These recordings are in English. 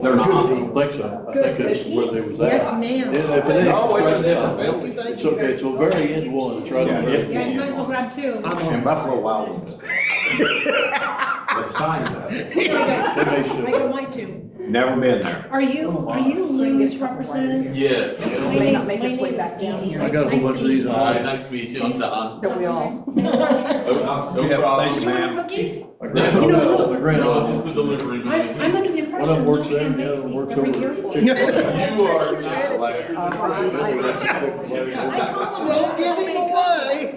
They're not. I don't think so. I think that's where they was at. Yes, ma'am. If it ain't, Oh, it's a right different now. building. It's okay, it's a very end one, it's right Yeah, on it's- there. Yeah, you might as well grab two. And Buffalo Wild Wings. But signs up. There They may I show. got my two. Never been there. Are you Lou's representative? Yes. May not make its way back down here. I got a whole bunch of these on. All right, nice to meet you. I'm Don. Don't we all? No problem. Thank Did you, you want a ma'am. cookie? My grandma, my grandma. No, it's the delivery man. I'm under the One of impression them works there, Luann the other makes one these works every over year there. for us. You are not like. I call them. Don't give him away.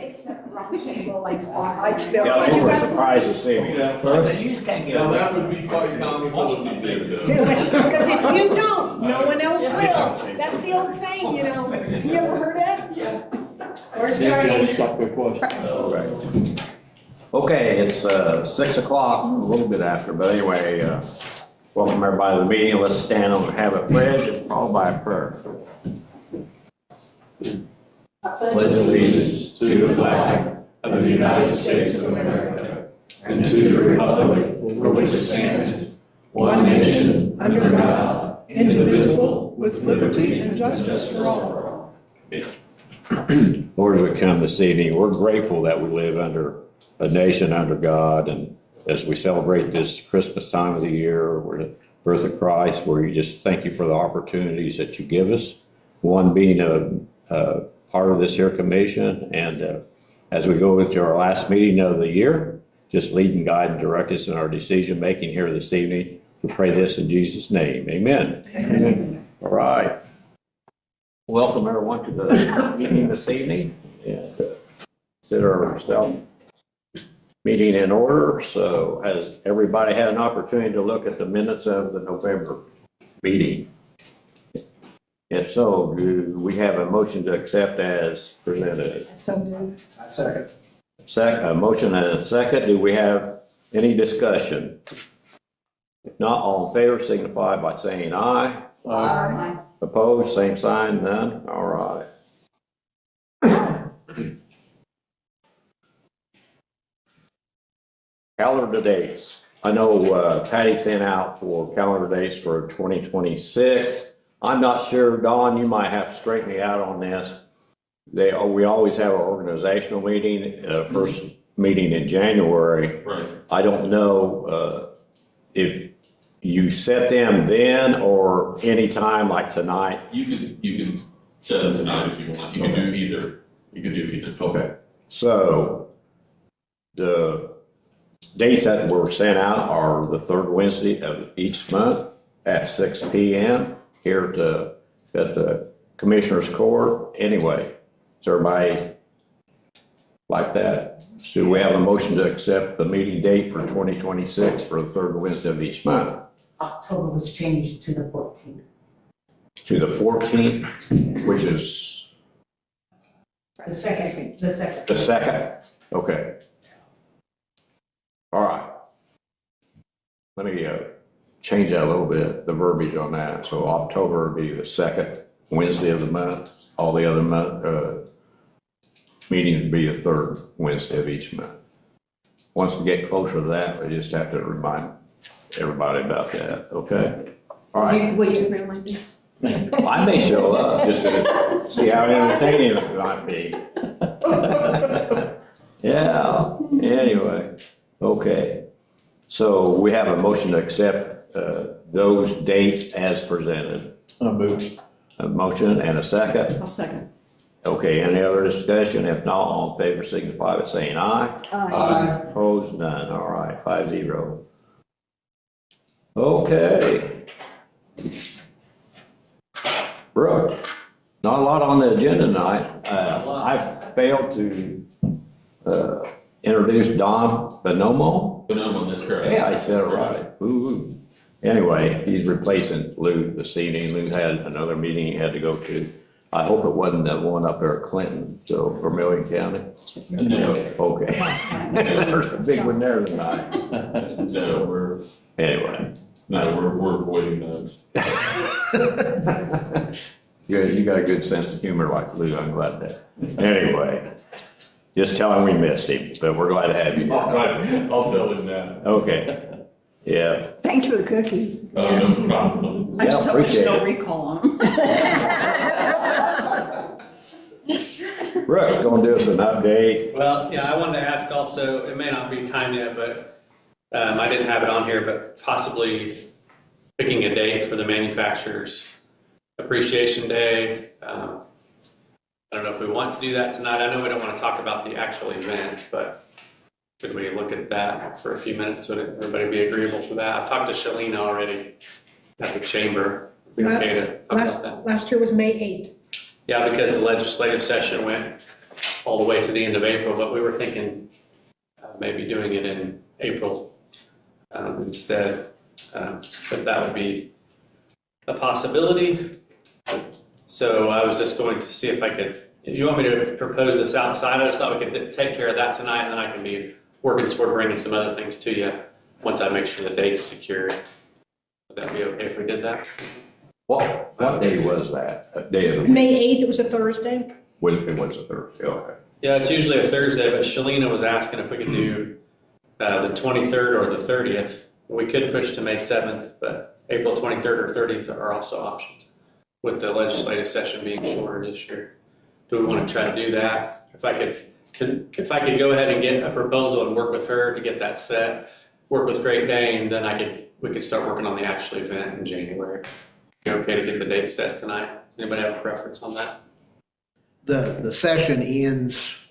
I'd spell. Yeah, they were surprised to see me. Yeah. I said, you just can't get Now, away. that would be quite comical if you did though. Because if you don't, no one else will. That's the old saying, you know. You ever heard that? Stop their question. Right. Okay, it's 6 o'clock, a little bit after, but anyway, welcome everybody to the meeting. Let's stand and have a pledge, followed by a prayer. Pledge allegiance to the flag of the United States of America and to the republic for which it stands, one nation, under God, indivisible, with liberty and justice for all. Lord, as we come this evening, we're grateful that we live under a nation under God, and as we celebrate this Christmas time of the year, or the birth of Christ, we just thank you for the opportunities that you give us. One being a part of this here commission, and as we go into our last meeting of the year, just lead and guide and direct us in our decision making here this evening. We pray this in Jesus' name. Amen. Amen. All right. Welcome everyone to the meeting this evening, and consider ourselves meeting in order. So has everybody had an opportunity to look at the minutes of the November meeting? If so, do we have a motion to accept as presented? So moved. Second. A motion and a second. Do we have any discussion? If not, all in favor signify by saying aye. Opposed, same sign, none? All right. Calendar dates. I know Patty sent out for calendar dates for 2026. I'm not sure, Dawn, you might have to straighten me out on this. We always have our organizational meeting, first meeting in January. Right. I don't know if you set them then or anytime like tonight. You can set them tonight if you want. You can do either. You can do either. Okay. So the dates that were sent out are the third Wednesday of each month at 6 p.m. here at the Commissioner's Court. Anyway, is everybody like that? So we have a motion to accept the meeting date for 2026 for the third Wednesday of each month. October was changed to the 14th. To the 14th, which is The second. the second. Okay. All right. Let me change that a little bit, the verbiage on that. So October would be the second Wednesday of the month. All the other meetings would be the third Wednesday of each month. Once we get closer to that, we just have to remind everybody about that, okay? All right. Will you remind us? I may show up just to see how entertaining it might be. Yeah, anyway, okay. So we have a motion to accept those dates as presented. I moved. A motion and a second. I'll second. Okay, any other discussion? If not, all in favor signify by saying aye. Aye. Opposed, none. All right, 5-0. Okay. Brooke, not a lot on the agenda tonight. I failed to introduce Don Bonomo. Bonoma, that's correct. Yeah, I said it right. Ooh. Anyway, he's replacing Lou this evening. Lou had another meeting he had to go to. I hope it wasn't that one up there at Clinton, so Vermilion County. No. Okay. There's a big one there tonight. No, we're Anyway. avoiding those. You got a good sense of humor like Lou, I'm glad that. Anyway, just tell him we missed him, but we're glad to have you here. I'll tell him that. Okay. Yeah. Thanks for the cookies. No problem. I just Yeah, hope there's appreciate no it. recall on them. Brooks gonna do us an update. Well, yeah, I wanted to ask also, it may not be time yet, but I didn't have it on here, but possibly picking a date for the manufacturers appreciation day. I don't know if we want to do that tonight. I know we don't want to talk about the actual event, but could we look at that for a few minutes? Would everybody be agreeable for that? I've talked to Shalina already at the chamber. Be okay to talk about that? Last year was May 8th. Yeah, because the legislative session went all the way to the end of April, but we were thinking maybe doing it in April instead, if that would be a possibility. So I was just going to see if I could, you want me to propose this outside? I just thought we could take care of that tonight, and then I can be working toward bringing some other things to you once I make sure the date's secured. Would that be okay if we did that? What day was that? Day of the week? May 8th, it was a Thursday. It was a Thursday, okay. Yeah, it's usually a Thursday, but Shalina was asking if we could do the 23rd or the 30th. We could push to May 7th, but April 23rd or 30th are also options, with the legislative session being shorter this year. Do we want to try to do that? If I could go ahead and get a proposal and work with her to get that set, work with Great Dane, then we could start working on the actual event in January. You okay to get the date set tonight? Does anybody have a preference on that? The session ends,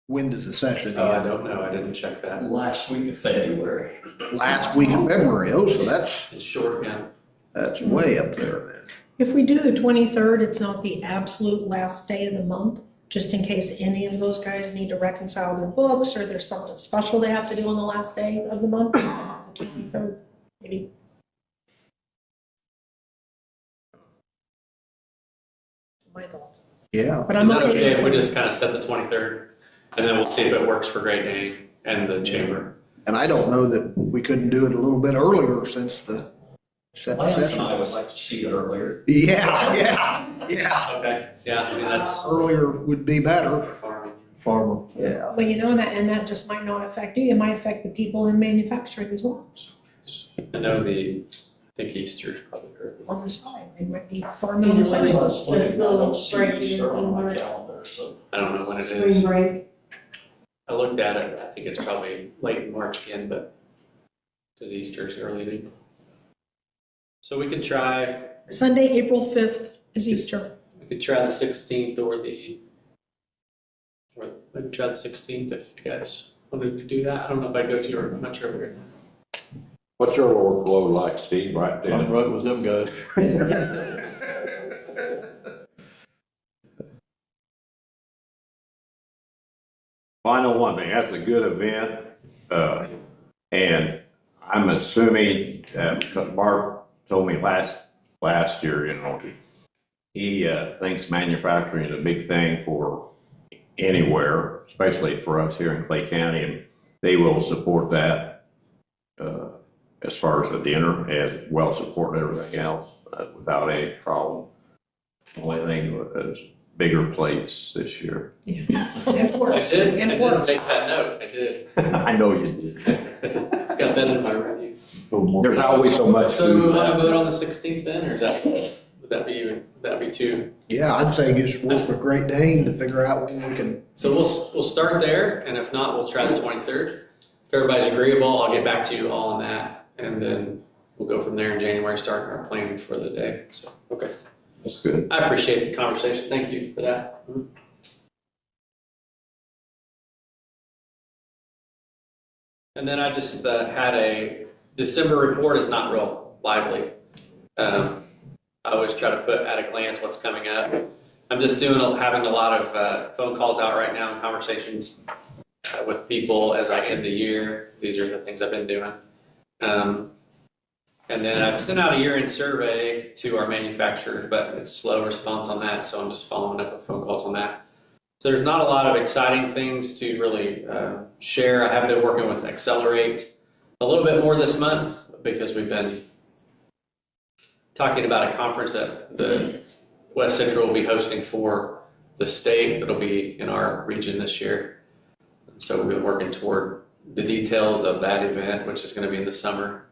when does the session Oh, I end? don't know. I didn't check that. Last week of February. Last week of February. Oh, so It's short, yeah. that's way up there then. If we do the 23rd, it's not the absolute last day of the month, just in case any of those guys need to reconcile their books or there's something special they have to do on the last day of the month, the 23rd, maybe. My thoughts. Yeah. But Is I'm that okay. okay if we just kind of set the 23rd and then we'll see if it works for Great Dane and the chamber? And I don't know that we couldn't do it a little bit earlier since the Lance and session. I would like to see it earlier. Yeah. Okay, yeah, I mean, that's Earlier would be better. for farming. Farmer. Yeah. Well, you know, that just might not affect you, it might affect the people in manufacturing as well, I think Easter's probably early. on the side, they might be farming on the side. Let's go I don't see break Easter on my it. calendar, so. I don't know when it Spring is. break. I looked at it, I think it's probably late in March again, but because Easter's early. in- So we could try Sunday, April 5th is Easter. the 16th we could try the 16th if you guys wanted to do that. I don't know if I'd go to your much earlier. What's your workload like, Steve, right I'm then? right with them guys. Final one thing, that's a good event, and I'm assuming, Mark told me last year, you know, he thinks manufacturing is a big thing for anywhere, especially for us here in Clay County, and they will support that as far as the dinner, as well support everything else without any problem. Only thing is bigger plates this year. And I forks. did And take forks. that note, I did. I know you did. Got that in my review. There's always so much So we food. want to vote on the 16th then, or would that be too? Yeah, I'd say just work with Great Dane to figure out when we can. So we'll start there, and if not, we'll try the 23rd. If everybody's agreeable, I'll get back to you all on that, and then we'll go from there in January, starting our planning for the day. So, okay. That's good. I appreciate the conversation. Thank you for that. And then I just had a December report is not real lively. I always try to put at a glance what's coming up. I'm just having a lot of phone calls out right now and conversations with people as I end the year. These are the things I've been doing. And then I've sent out a year-end survey to our manufacturers, but it's slow response on that, so I'm just following up with phone calls on that. So there's not a lot of exciting things to really share. I have been working with Accelerate a little bit more this month because we've been talking about a conference that the West Central will be hosting for the state that'll be in our region this year. So we've been working toward the details of that event, which is going to be in the summer.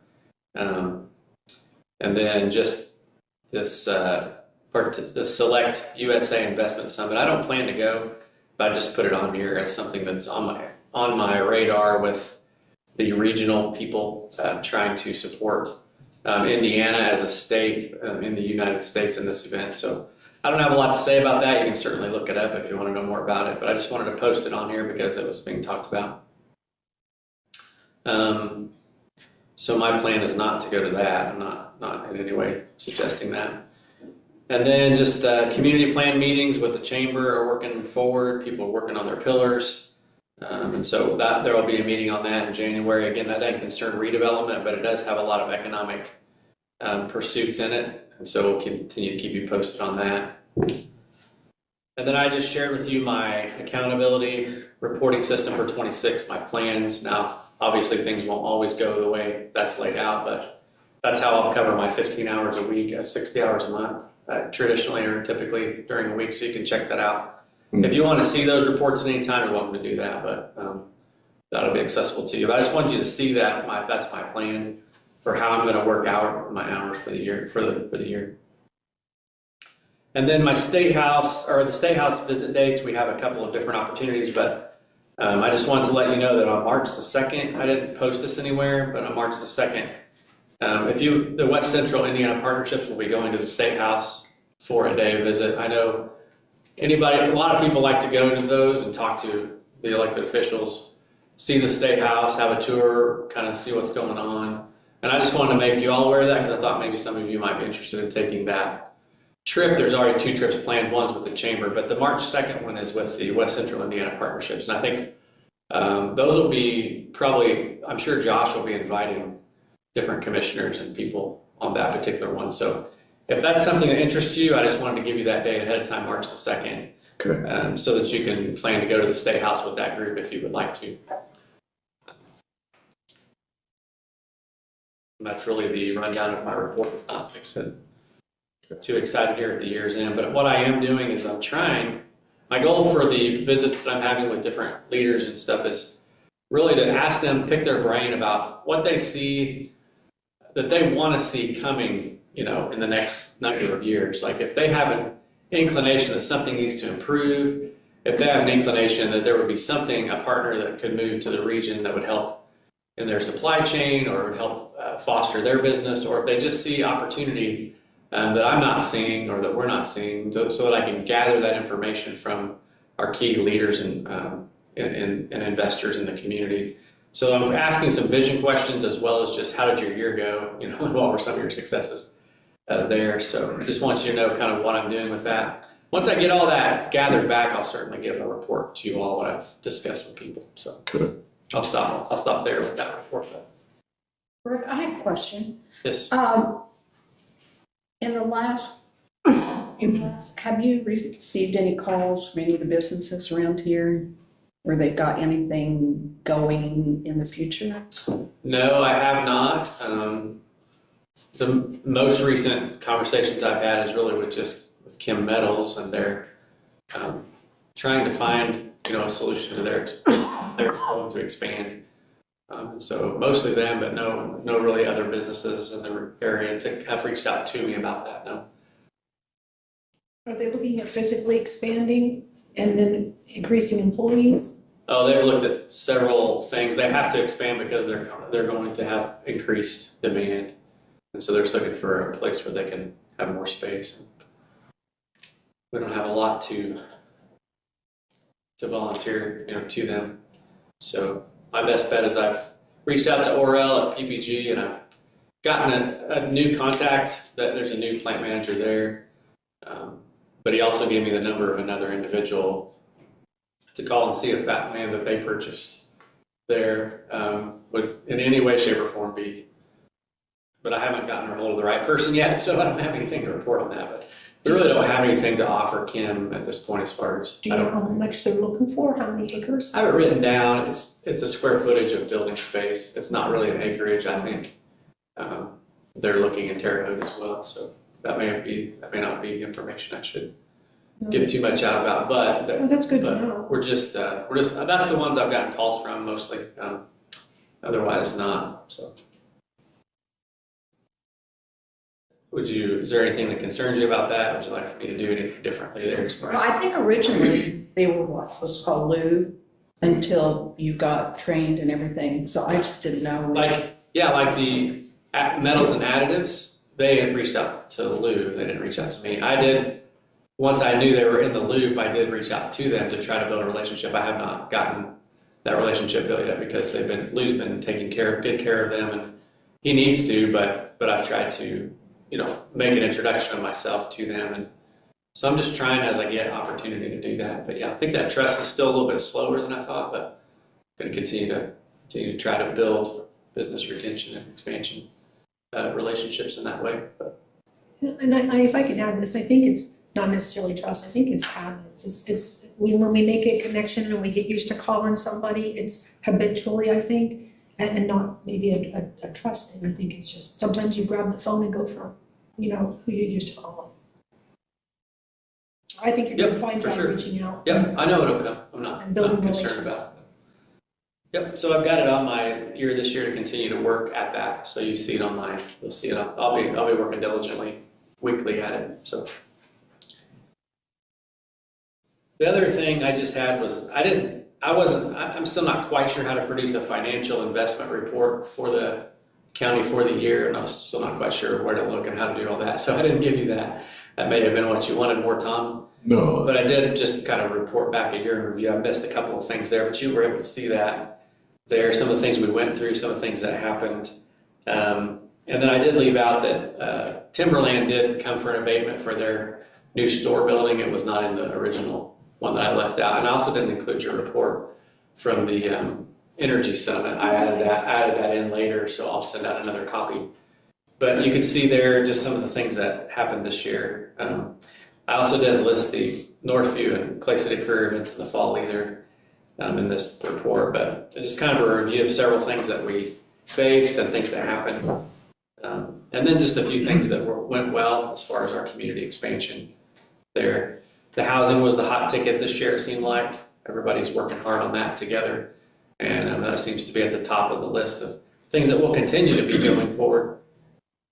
And then just this the Select USA Investment Summit. I don't plan to go, but I just put it on here as something that's on my radar with the regional people trying to support Indiana as a state in the United States in this event. So I don't have a lot to say about that. You can certainly look it up if you want to know more about it, but I just wanted to post it on here because it was being talked about. So my plan is not to go to that. I'm not in any way suggesting that. And then just community plan meetings with the chamber are working forward. People are working on their pillars. And so there will be a meeting on that in January. Again, that doesn't concern redevelopment, but it does have a lot of economic pursuits in it. And so we'll continue to keep you posted on that. And then I just shared with you my accountability reporting system for 26, my plans. Now, obviously things won't always go the way that's laid out, but that's how I'll cover my 15 hours a week, 60 hours a month, traditionally or typically during the week, so you can check that out. If you want to see those reports at any time, you're welcome to do that, but that'll be accessible to you. But I just wanted you to see that that's my plan for how I'm going to work out my hours for the year, for the year. And then my the State House visit dates, we have a couple of different opportunities, but I just wanted to let you know that on March the 2nd, I didn't post this anywhere, but on March the 2nd, the West Central Indiana Partnerships will be going to the State House for a day visit. I know a lot of people like to go to those and talk to the elected officials, see the State House, have a tour, kind of see what's going on. And I just wanted to make you all aware of that because I thought maybe some of you might be interested in taking that trip. There's already 2 trips planned. One's with the chamber, but the March 2nd one is with the West Central Indiana Partnerships. And I think those will be probably, I'm sure Josh will be inviting different commissioners and people on that particular one. So if that's something that interests you, I just wanted to give you that date ahead of time, March the 2nd, okay. So that you can plan to go to the State House with that group if you would like to. And that's really the rundown of my report. It's not, like I said, too excited here at the year's end. But what I am doing is my goal for the visits that I'm having with different leaders and stuff is really to ask them, pick their brain about what they see that they want to see coming, in the next number of years. Like if they have an inclination that something needs to improve, if they have an inclination that there would be a partner that could move to the region that would help in their supply chain or would help foster their business, or if they just see opportunity that I'm not seeing or that we're not seeing, so that I can gather that information from our key leaders and investors in the community. So I'm asking some vision questions as well as just how did your year go? What were some of your successes there? So I just want you to know kind of what I'm doing with that. Once I get all that gathered back, I'll certainly give a report to you all what I've discussed with people. So good. I'll stop there with that report. Rick, I have a question. Yes. In the last few months, have you received any calls from any of the businesses around here where they've got anything going in the future? No, I have not. The most recent conversations I've had is really with Kim Metals, and they're trying to find a solution to their goal to expand. And so mostly them, but no really other businesses in the area have reached out to me about that. No. Are they looking at physically expanding and then increasing employees? Oh, they've looked at several things. They have to expand because they're going to have increased demand, and so they're just looking for a place where they can have more space. We don't have a lot to volunteer, to them. So my best bet is I've reached out to Orel at PPG, and I've gotten a new contact. That there's a new plant manager there, but he also gave me the number of another individual to call and see if that land that they purchased there would in any way, shape, or form be. But I haven't gotten a hold of the right person yet, so I don't have anything to report on that. But we really don't have anything to offer Kim at this point as far as. Do you know how much they're looking for? How many acres? I have it written down. It's a square footage of building space. It's not really an acreage. I think they're looking in Terre Haute as well. So that may not be information I should give too much out about. But that's good to know. We're just that's the ones I've gotten calls from mostly. otherwise not, so. Is there anything that concerns you about that? Would you like for me to do anything differently there as far Well, as? I think originally they were supposed to call Lou until you got trained and everything, so I just didn't know. Like the metals and additives, they had reached out to Lou, they didn't reach out to me. I did, once I knew they were in the loop, I did reach out to them to try to build a relationship. I have not gotten that relationship built yet because Lou's been taking good care of them, and he needs to, but I've tried to, make an introduction of myself to them, and so I'm just trying as I get opportunity to do that. But yeah, I think that trust is still a little bit slower than I thought, but I'm going to continue to try to build business retention and expansion relationships in that way. But. And if I can add this, I think it's not necessarily trust, I think it's habits. When we make a connection and we get used to calling somebody, it's habitually, I think, and not maybe a trust thing. I think it's just, sometimes you grab the phone and go for, who you used to call. I think you're doing a fine for job sure. reaching out. Yep, I know it'll come. I'm not And building concerned relations. about it. Yep, so I've got it on my ear this year to continue to work at that. So you see it on you'll see it I'll be working diligently weekly at it, so. The other thing I just had was, I'm still not quite sure how to produce a financial investment report for the county for the year, and I'm still not quite sure where to look and how to do all that. So I didn't give you that. That may have been what you wanted more, Tom. No. But I did just kind of report back a year in review. I missed a couple of things there, but you were able to see that there, some of the things we went through, some of the things that happened. And then I did leave out that Timberland did come for an abatement for their new store building. It was not in the original one that I left out. And I also didn't include your report from the Energy Summit. I added that in later, so I'll send out another copy. But you can see there just some of the things that happened this year. I also didn't list the Northview and Clay City career events in the fall either in this report, but just kind of a review of several things that we faced and things that happened. And then just a few things that went well as far as our community expansion there. The housing was the hot ticket this year, it seemed like. Everybody's working hard on that together. And that seems to be at the top of the list of things that will continue to be going forward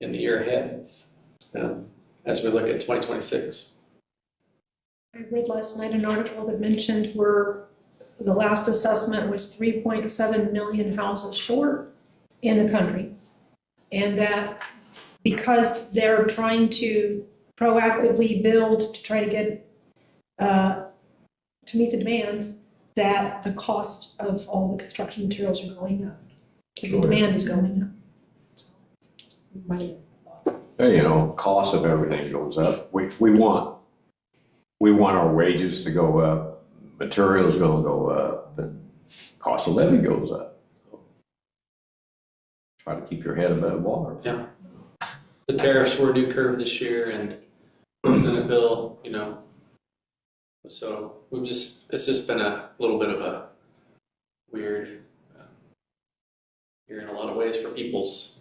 in the year ahead as we look at 2026. I read last night an article that mentioned the last assessment was 3.7 million houses short in the country. And that because they're trying to proactively build to try to get, to meet the demands, that the cost of all the construction materials are going up. Because the demand is going up. Money. Hey, cost of everything goes up. We want our wages to go up, materials gonna go up, and cost of living goes up. Try to keep your head above water. Yeah. The tariffs were due curve this year, and the Senate bill, so it's just been a little bit of a weird year in a lot of ways for people's,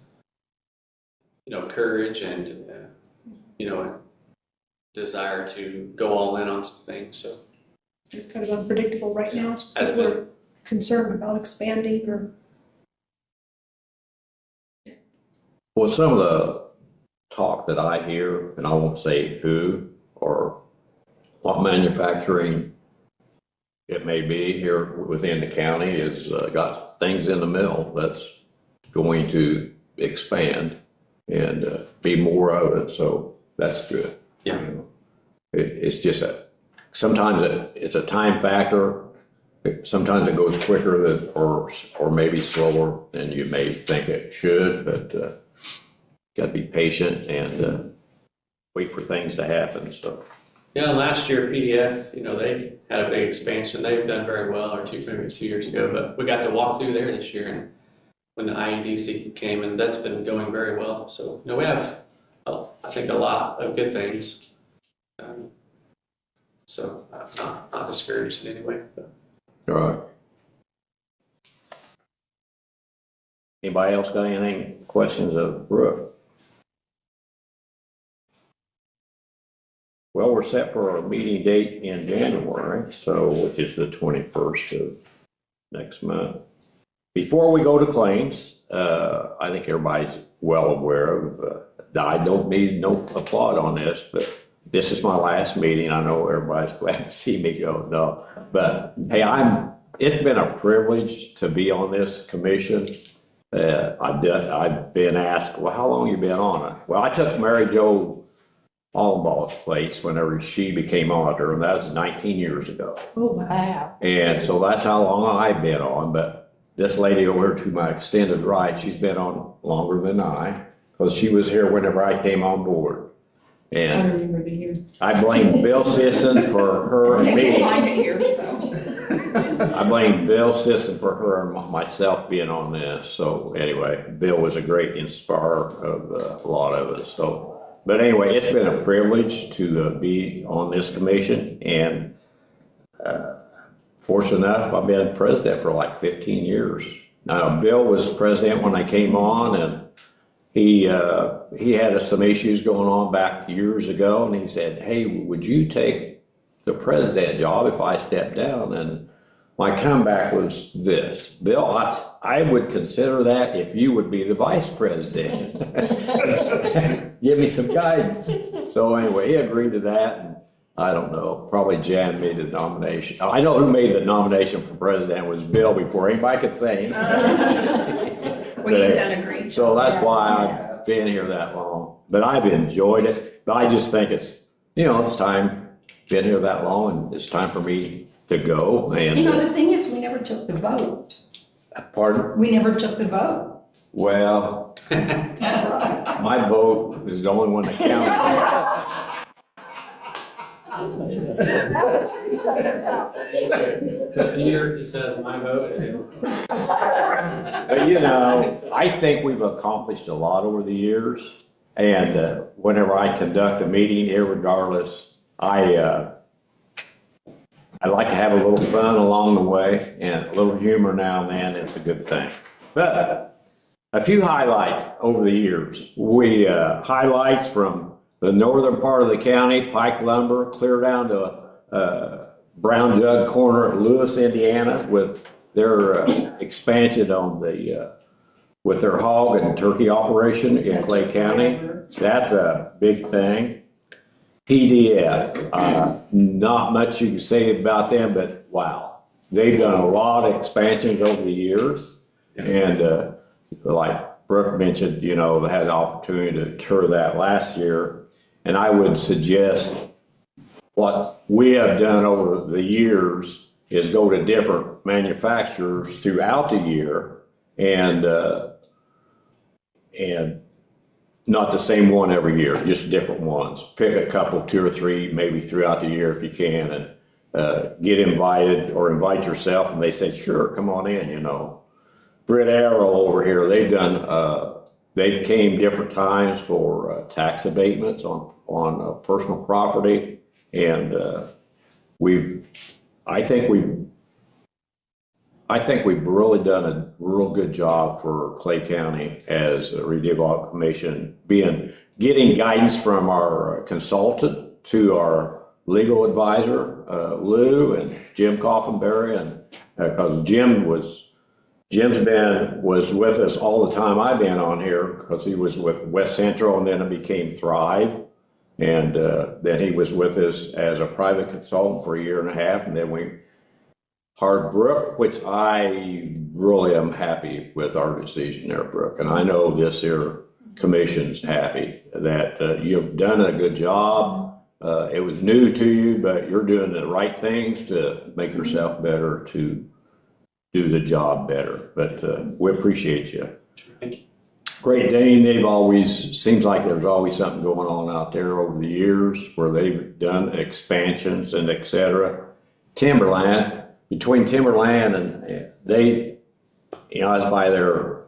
courage and, desire to go all in on some things, so. It's kind of unpredictable right now. Has People been. are concerned about expanding or. Well, some of the talk that I hear, and I won't say who or what manufacturing it may be here within the county, is got things in the mill that's going to expand and be more of it. So that's good. Yeah. It's just sometimes it's a time factor. Sometimes it goes quicker than, or maybe slower than you may think it should, but got to be patient and wait for things to happen. So. Yeah, last year PDF, they had a big expansion. They've done very well, maybe 2 years ago, but we got to walk through there this year and when the IEDC came, and that's been going very well. So, we have, I think, a lot of good things. So I'm not discouraged in any way. But. All right. Anybody else got anything, questions of Brooke? Well, we're set for our meeting date in January, which is the 21st of next month. before we go to claims, I think everybody's well aware of, I don't need no applaud on this, but this is my last meeting. I know everybody's glad to see me go, no. But hey, it's been a privilege to be on this commission. I've been asked, well, how long you been on it? Well, I took Mary Jo Allenball's place whenever she became auditor, and that was 19 years ago. Oh, wow. And so that's how long I've been on, but this lady over to my extended right, she's been on longer than I, because she was here whenever I came on board. I And remember the year. I blame Bill Sisson for her and Yeah, me. you find it here, so. I blame Bill Sisson for her and myself being on this. So anyway, Bill was a great inspirer of a lot of us. So, but anyway, it's been a privilege to be on this commission, and fortunate enough, I've been president for like 15 years. Now, Bill was president when I came on, and he had some issues going on back years ago, and he said, hey, would you take the president job if I step down? And my comeback was this: Bill, I would consider that if you would be the vice president. Give me some guidance. So anyway, he agreed to that. And I don't know, probably Jan made the nomination. I know who made the nomination for president was Bill before anybody could say anything. Well, you've done a great job. So that's why I've been here that long. But I've enjoyed it. But I just think it's time, been here that long, and it's time for me to go. And The thing is, we never took the vote. pardon? We never took the vote. Well, my vote is the only one that counts. The shirt that says my vote is. But I think we've accomplished a lot over the years. And whenever I conduct a meeting, irregardless, I like to have a little fun along the way, and a little humor now and then. It's a good thing. But a few highlights over the years. Highlights from the northern part of the county, Pike Lumber, clear down to Brown Jug Corner at Lewis, Indiana, with their expansion on with their hog and turkey operation in Clay County. That's a big thing. PDF, not much you can say about them, but wow, they've done a lot of expansions over the years. And like Brooke mentioned, they had the opportunity to tour that last year. And I would suggest what we have done over the years is go to different manufacturers throughout the year, and not the same one every year, just different ones. Pick a couple, 2 or 3, maybe throughout the year if you can, and get invited or invite yourself. And they said, sure, come on in, Britt Arrow over here, they came different times for tax abatements on personal property. And I think we've really done a real good job for Clay County as a redevelopment commission, getting guidance from our consultant to our legal advisor, Lou, and Jim Coffenberry, and because Jim was with us all the time I've been on here, because he was with West Central, and then it became Thrive. And then he was with us as a private consultant for 1.5 years, and then we hired Brooke, which I really am happy with our decision there, Brooke. And I know this here commission's happy that you've done a good job. It was new to you, but you're doing the right things to make yourself better, to do the job better. But we appreciate you. Thank you. Great Dane, seems like there's always something going on out there over the years where they've done expansions and et cetera. Timberland, between Timberland and I was by there,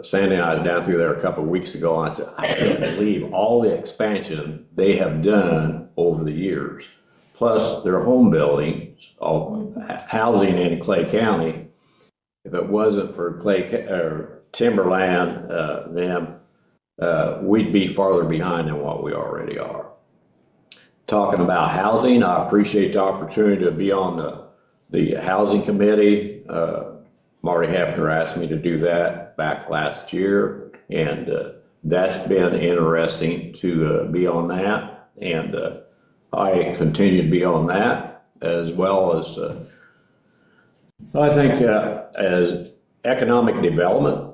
Sandy and I was down through there a couple of weeks ago, and I said, I can't believe all the expansion they have done over the years. Plus their home buildings, housing in Clay County. If it wasn't for Timberland, we'd be farther behind than what we already are. Talking about housing, I appreciate the opportunity to be on the housing committee. Marty Hefner asked me to do that back last year, and that's been interesting to be on that. And I continue to be on that, as well as I think as economic development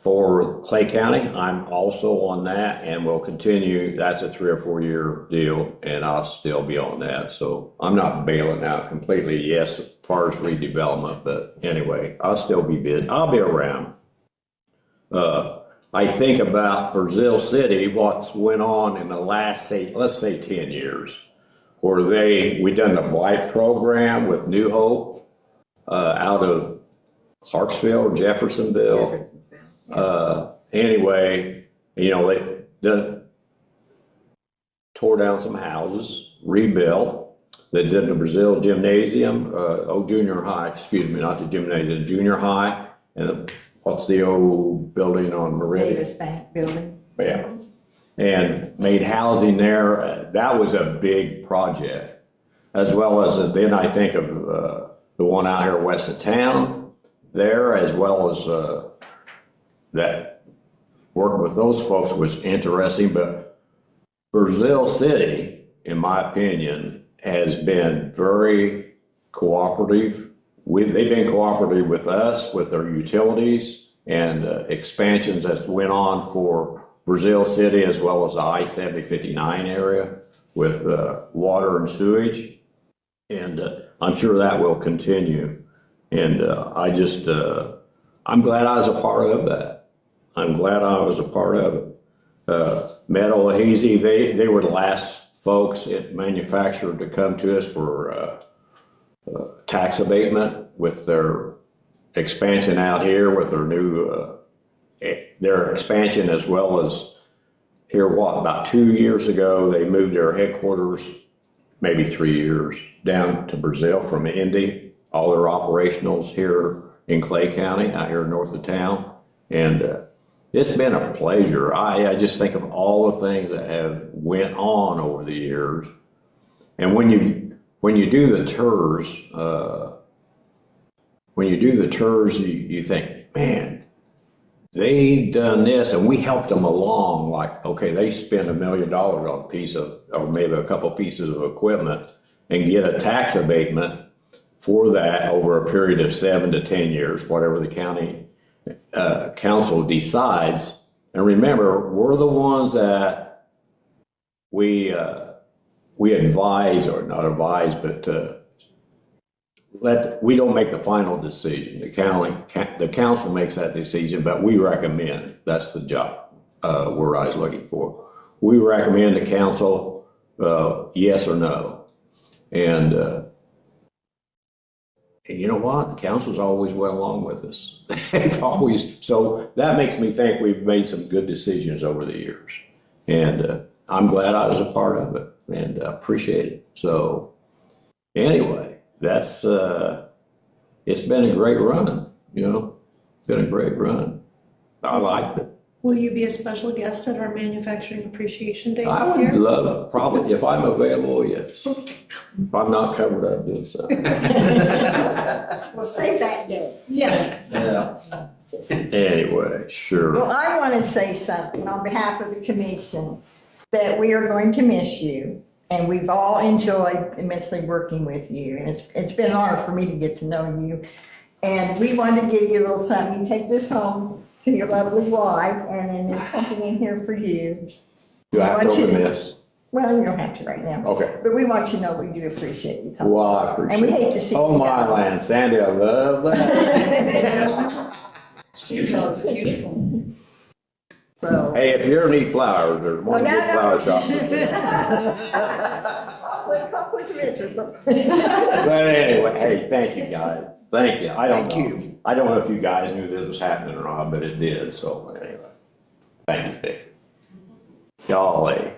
for Clay County, I'm also on that, and will continue. That's a 3 or 4 year deal, and I'll still be on that. So I'm not bailing out completely, yes, as far as redevelopment, but anyway, I'll still be busy. I'll be around. I think about Brazil City, what's went on in the last, let's say 10 years, where we done the Blight program with New Hope out of Clarksville, Jeffersonville. Anyway, they tore down some houses, rebuilt. They did the Brazil Gymnasium, junior high, excuse me, not the gymnasium, junior high. And what's the old building on Meridian? Davis Bank Building. Yeah. And made housing there. That was a big project. As well as, then I think of the one out here west of town there, as well as that working with those folks was interesting. But Brazil City, in my opinion, has been very cooperative. They've been cooperative with us, with their utilities and expansions that went on for Brazil City, as well as the I-70-59 area with water and sewage. And I'm sure that will continue. And I'm glad I was a part of that. I'm glad I was a part of it. Metal Hazy, they were the last folks at manufacturer to come to us for tax abatement with their expansion out here, with their new, their expansion, as well as here, about 2 years ago, they moved their headquarters, maybe 3 years, down to Brazil from Indy. All their operationals here in Clay County, out here north of town. And it's been a pleasure. I just think of all the things that have went on over the years. And when you do the tours, you think, man, they done this and we helped them along. Like, okay, they spend $1 million on a piece of, or maybe a couple pieces of equipment, and get a tax abatement for that over a period of 7 to 10 years, whatever the county council decides. And remember, we're the ones that we advise, or not advise, but we don't make the final decision. The council makes that decision, but we recommend. That's the job word I was looking for. We recommend the council yes or no. And you know what? The council's always went along with us. They've always, so that makes me think we've made some good decisions over the years. And I'm glad I was a part of it, and appreciate it. So anyway, that's, it's been a great run, It's been a great run. I liked it. Will you be a special guest at our Manufacturing Appreciation Day I this would year? love, probably, if I'm available, yes. If I'm not covered up, doing something. We'll save that day. Yeah. Anyway, sure. Well, I want to say something on behalf of the commission, that we are going to miss you, and we've all enjoyed immensely working with you, and it's been an honor for me to get to know you. And we wanted to give you a little something. You take this home to your lovely wife, and then there's something in here for you. Do I have to open this? Well, you don't have to right now. Okay. But we want you to know we do appreciate you coming. Well, I appreciate And it. we hate to see Oh, you my go. land, Sandy, I love that. You know, it's beautiful. So. Hey, if you ever need flowers, there's one good flower shop. Conflict of interest. But anyway, hey, thank you, guys. Thank you. I don't know. I don't know if you guys knew this was happening or not, but it did. So anyway, thank you, Vic. Golly,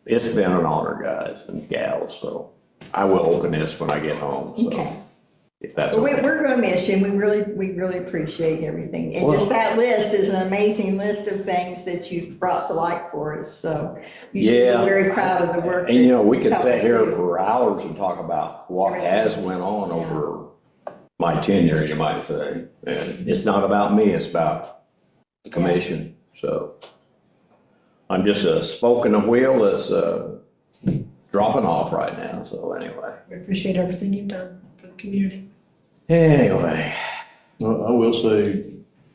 it's been an honor, guys and gals. So I will open this when I get home. So Okay. if that's Well, okay. we're going to miss you, and we really appreciate everything. And Well- just that list is an amazing list of things that you've brought to light for us. So you should Yeah. be very proud of the work. And we that could you sit helped here us do. for hours and talk about what has went on over my tenure, you might say. And it's not about me, it's about the commission, so. I'm just a spoke in the wheel that's dropping off right now, so anyway. We appreciate everything you've done for the community. Anyway, Well, I will say,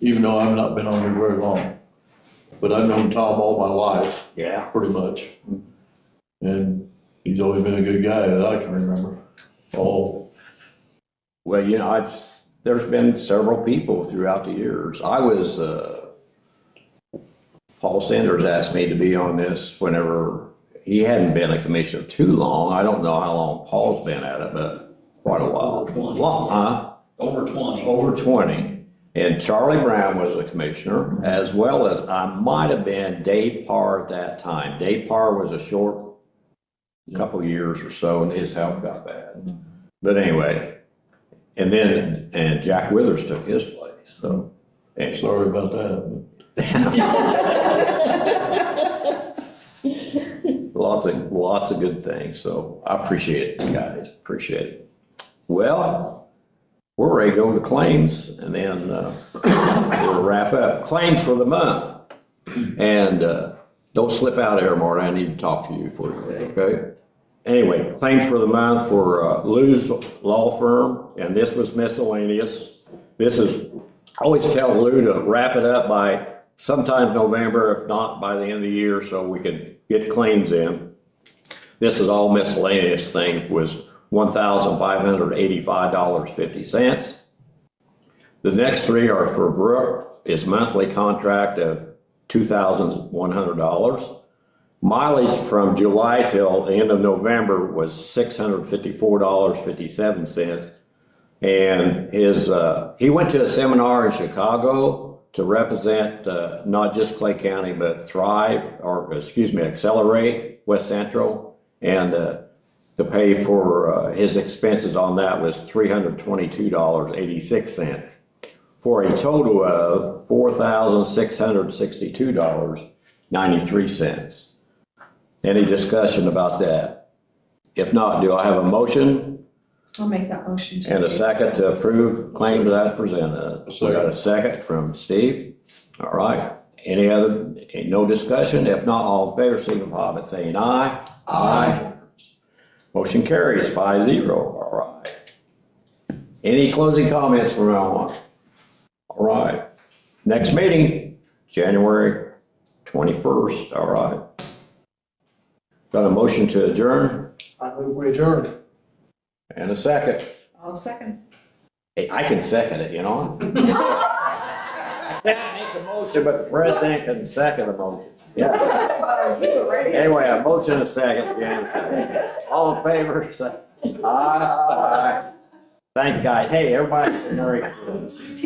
even though I've not been on here very long, but I've known Tom all my life, yeah, pretty much. And he's always been a good guy that I can remember. Oh, well, you know, there's been several people throughout the years. I was, Paul Sanders asked me to be on this whenever he hadn't been a commissioner too long. I don't know how long Paul's been at it, but quite a while. Over 20. Long, huh? Over 20. Over 20. And Charlie Brown was a commissioner, as well as I might have been Dave Parr at that time. Dave Parr was a short couple years or so, and his health got bad. But anyway, and Jack Withers took his place, so. Anyway. sorry about that. Lots of good things, so I appreciate it, guys, appreciate it. Well, we're ready to go to claims, and then we'll wrap up. Claims for the month. And don't slip out of here, Marty, I need to talk to you before you go, okay? Anyway, claims for the month for Lou's Law Firm, and this was miscellaneous. This is, I always tell Lou to wrap it up by sometime November, if not by the end of the year, so we can get claims in. This is all miscellaneous thing, was $1,585.50. The next three are for Brooke, his monthly contract of $2,100. Mileage from July till the end of November was $654.57. And he went to a seminar in Chicago to represent not just Clay County, but Accelerate West Central. And to pay for his expenses on that was $322.86 for a total of $4,662.93. Any discussion about that? If not, do I have a motion I'll make that motion. and a second to approve claims as presented? We got a second from Steve. All right. No discussion? If not, all in favor, signify by saying aye. Aye. Motion carries 5-0. All right. Any closing comments from now on? All right. Next meeting, January 21st. All right. Got a motion to adjourn I move we adjourn. and a second. I'll second. Hey, I can second it, you know? I can't make the motion, but the president can second the motion. Yeah. Anyway, a motion and a second, Jan. All in favor, say aye. Aye. Thanks, guys. Hey, everybody, Merry Christmas.